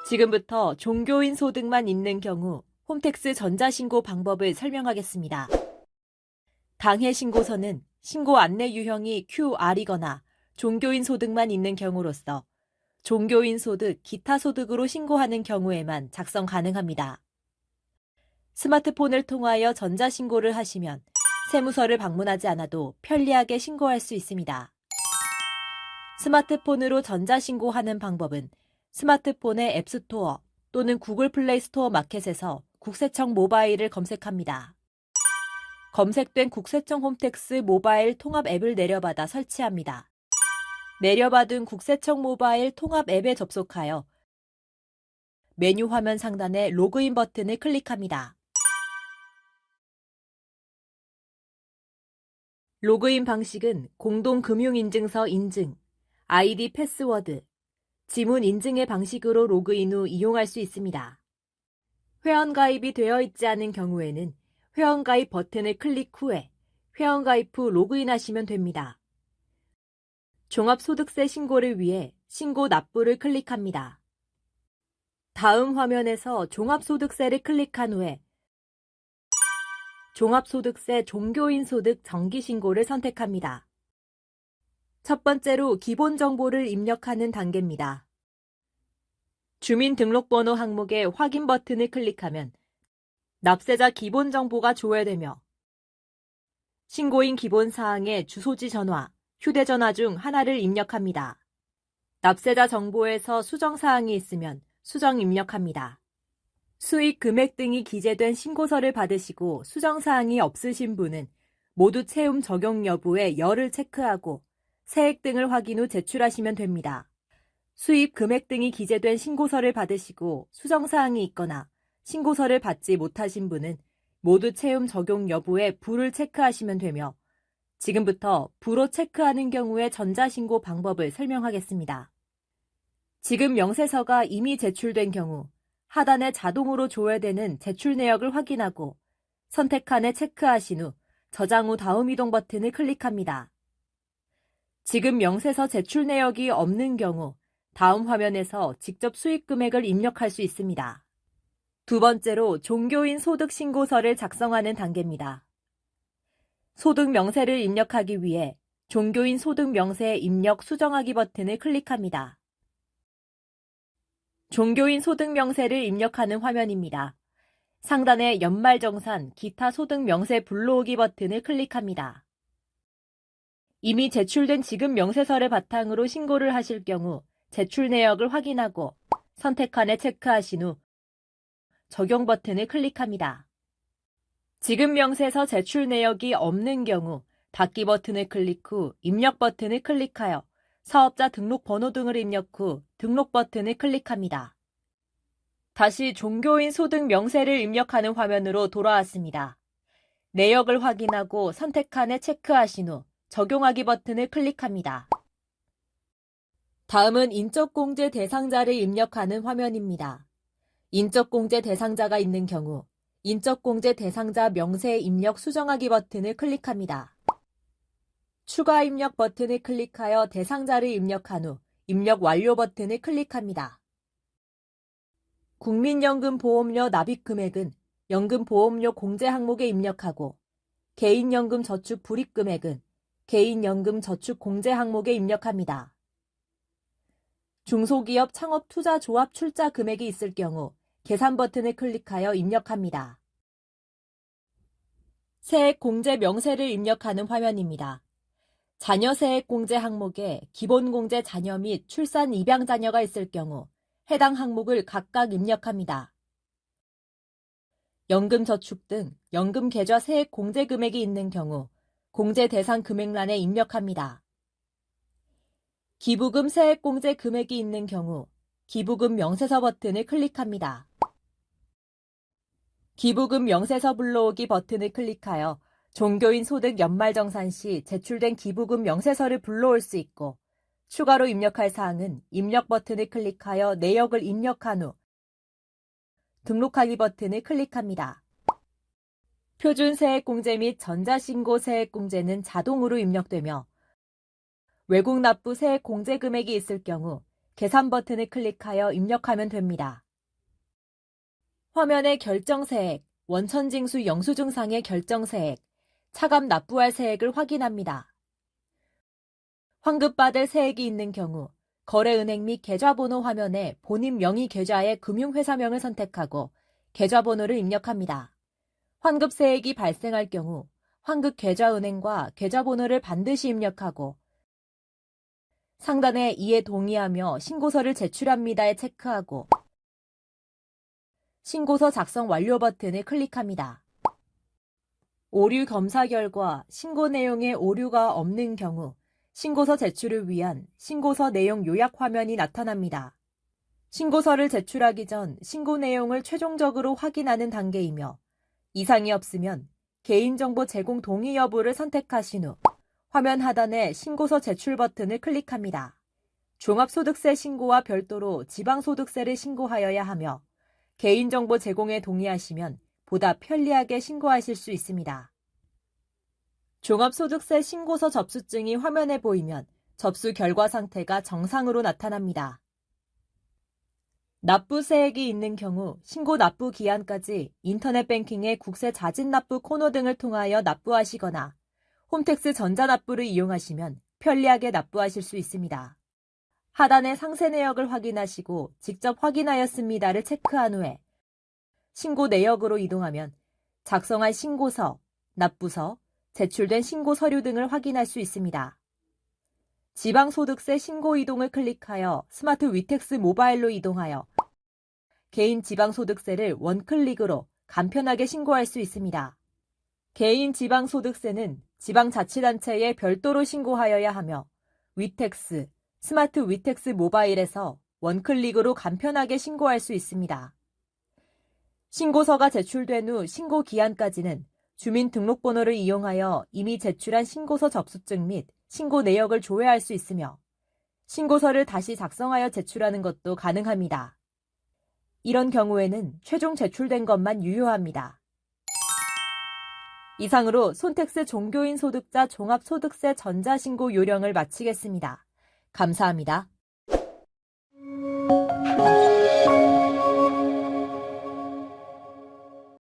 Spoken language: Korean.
지금부터 종교인 소득만 있는 경우 홈택스 전자신고 방법을 설명하겠습니다. 당해 신고서는 신고 안내 유형이 QR이거나 종교인 소득만 있는 경우로서 종교인 소득, 기타 소득으로 신고하는 경우에만 작성 가능합니다. 스마트폰을 통하여 전자신고를 하시면 세무서를 방문하지 않아도 편리하게 신고할 수 있습니다. 스마트폰으로 전자신고하는 방법은 스마트폰의 앱스토어 또는 구글 플레이 스토어 마켓에서 국세청 모바일을 검색합니다. 검색된 국세청 홈택스 모바일 통합 앱을 내려받아 설치합니다. 내려받은 국세청 모바일 통합 앱에 접속하여 메뉴 화면 상단의 로그인 버튼을 클릭합니다. 로그인 방식은 공동금융인증서 인증, 아이디 패스워드, 지문 인증의 방식으로 로그인 후 이용할 수 있습니다. 회원가입이 되어 있지 않은 경우에는 회원가입 버튼을 클릭 후에 회원가입 후 로그인하시면 됩니다. 종합소득세 신고를 위해 신고 납부를 클릭합니다. 다음 화면에서 종합소득세를 클릭한 후에 종합소득세 종교인 소득 정기신고를 선택합니다. 첫 번째로 기본 정보를 입력하는 단계입니다. 주민등록번호 항목의 확인 버튼을 클릭하면 납세자 기본 정보가 조회되며 신고인 기본 사항의 주소지 전화, 휴대전화 중 하나를 입력합니다. 납세자 정보에서 수정 사항이 있으면 수정 입력합니다. 수익 금액 등이 기재된 신고서를 받으시고 수정 사항이 없으신 분은 모두 채움 적용 여부에 열을 체크하고 세액 등을 확인 후 제출하시면 됩니다. 수입 금액 등이 기재된 신고서를 받으시고 수정 사항이 있거나 신고서를 받지 못하신 분은 모두 채움 적용 여부에 불을 체크하시면 되며 지금부터 불호 체크하는 경우의 전자신고 방법을 설명하겠습니다. 지급 명세서가 이미 제출된 경우 하단에 자동으로 조회되는 제출 내역을 확인하고 선택칸에 체크하신 후 저장 후 다음 이동 버튼을 클릭합니다. 지급 명세서 제출 내역이 없는 경우 다음 화면에서 직접 수익 금액을 입력할 수 있습니다. 두 번째로 종교인 소득 신고서를 작성하는 단계입니다. 소득 명세를 입력하기 위해 종교인 소득 명세 입력 수정하기 버튼을 클릭합니다. 종교인 소득 명세를 입력하는 화면입니다. 상단의 연말정산 기타 소득 명세 불러오기 버튼을 클릭합니다. 이미 제출된 지급 명세서를 바탕으로 신고를 하실 경우 제출 내역을 확인하고 선택칸에 체크하신 후 적용 버튼을 클릭합니다. 지급 명세서 제출 내역이 없는 경우 닫기 버튼을 클릭 후 입력 버튼을 클릭하여 사업자 등록 번호 등을 입력 후 등록 버튼을 클릭합니다. 다시 종교인 소득 명세를 입력하는 화면으로 돌아왔습니다. 내역을 확인하고 선택칸에 체크하신 후 적용하기 버튼을 클릭합니다. 다음은 인적공제 대상자를 입력하는 화면입니다. 인적공제 대상자가 있는 경우 인적공제 대상자 명세 입력 수정하기 버튼을 클릭합니다. 추가 입력 버튼을 클릭하여 대상자를 입력한 후 입력 완료 버튼을 클릭합니다. 국민연금보험료 납입 금액은 연금보험료 공제 항목에 입력하고 개인연금 저축 불입 금액은 개인연금 저축 공제 항목에 입력합니다. 중소기업 창업투자조합 출자 금액이 있을 경우 계산 버튼을 클릭하여 입력합니다. 세액 공제 명세를 입력하는 화면입니다. 자녀 세액 공제 항목에 기본공제 자녀 및 출산 입양 자녀가 있을 경우 해당 항목을 각각 입력합니다. 연금저축 등 연금 계좌 세액 공제 금액이 있는 경우 공제 대상 금액란에 입력합니다. 기부금 세액 공제 금액이 있는 경우 기부금 명세서 버튼을 클릭합니다. 기부금 명세서 불러오기 버튼을 클릭하여 종교인 소득 연말정산 시 제출된 기부금 명세서를 불러올 수 있고 추가로 입력할 사항은 입력 버튼을 클릭하여 내역을 입력한 후 등록하기 버튼을 클릭합니다. 표준 세액공제 및 전자신고 세액공제는 자동으로 입력되며 외국 납부 세액 공제 금액이 있을 경우 계산 버튼을 클릭하여 입력하면 됩니다. 화면에 결정세액, 원천징수 영수증상의 결정세액, 차감 납부할 세액을 확인합니다. 환급받을 세액이 있는 경우 거래은행 및 계좌번호 화면에 본인 명의 계좌의 금융회사명을 선택하고 계좌번호를 입력합니다. 환급세액이 발생할 경우 환급 계좌은행과 계좌번호를 반드시 입력하고 상단에 이에 동의하며 신고서를 제출합니다에 체크하고 신고서 작성 완료 버튼을 클릭합니다. 오류 검사 결과 신고 내용에 오류가 없는 경우 신고서 제출을 위한 신고서 내용 요약 화면이 나타납니다. 신고서를 제출하기 전 신고 내용을 최종적으로 확인하는 단계이며 이상이 없으면 개인정보 제공 동의 여부를 선택하신 후 화면 하단에 신고서 제출 버튼을 클릭합니다. 종합소득세 신고와 별도로 지방소득세를 신고하여야 하며 개인정보 제공에 동의하시면 보다 편리하게 신고하실 수 있습니다. 종합소득세 신고서 접수증이 화면에 보이면 접수 결과 상태가 정상으로 나타납니다. 납부세액이 있는 경우 신고 납부 기한까지 인터넷 뱅킹의 국세 자진 납부 코너 등을 통하여 납부하시거나 홈택스 전자납부를 이용하시면 편리하게 납부하실 수 있습니다. 하단의 상세 내역을 확인하시고 직접 확인하였습니다를 체크한 후에 신고 내역으로 이동하면 작성한 신고서, 납부서, 제출된 신고 서류 등을 확인할 수 있습니다. 지방소득세 신고 이동을 클릭하여 스마트 위텍스 모바일로 이동하여 개인 지방소득세를 원클릭으로 간편하게 신고할 수 있습니다. 개인 지방소득세는 지방자치단체에 별도로 신고하여야 하며 위텍스, 스마트 위텍스 모바일에서 원클릭으로 간편하게 신고할 수 있습니다. 신고서가 제출된 후 신고 기한까지는 주민등록번호를 이용하여 이미 제출한 신고서 접수증 및 신고 내역을 조회할 수 있으며 신고서를 다시 작성하여 제출하는 것도 가능합니다. 이런 경우에는 최종 제출된 것만 유효합니다. 이상으로 손택스 종교인 소득자 종합소득세 전자신고 요령을 마치겠습니다. 감사합니다.